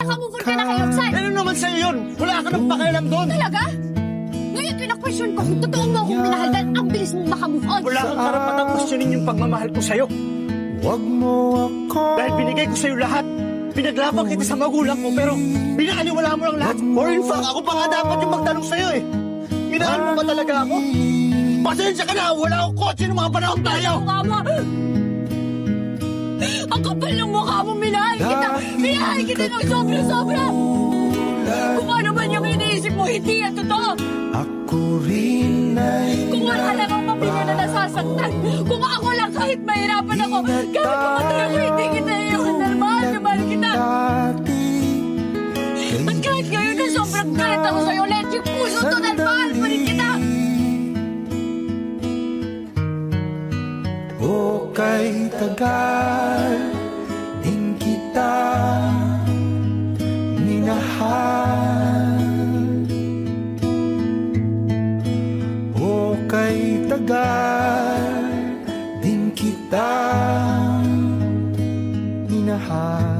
Naka-move on ka na kay Roxanne. Ano naman sa'yo yun? Wala ka nang pakialam doon. Talaga? Ngayon kina-question ko kung totoo mo akong minahal dahil ang bilis mong maka-move on. Wala kang karapatang questionin yung pagmamahal ko sa'yo. Wag mo ako. Dahil binigay ko sa'yo lahat. Pinaglaban kita sa magulang mo, pero pinakaniwala mo lang lahat. Or in fact, ako pa nga dapat yung magtanong sa'yo eh. Minahal mo ba talaga ako? Pasensya ka na, wala akong kotse ng mga panahon tayo. Mukha mo! Ang kapal ng mukha mo, minahal kita! Minahal kita ng sobra-sobra! Kung ano man yung iniisip mo, hindi yan totoo! Ako rin ay Kung wala lang ang pamilya na nasasaktan, kung ako lang kahit mahirapan ako, kahit pumatay ako, hindi kita iiwan dahil mahal na mahal kita! dati. At kahit ngayon na sobrang galit ako sa'yo, let yung puso to dahil mahal pa rin kita! O kay tagal din kita minahal. O kay tagal din kita minahal.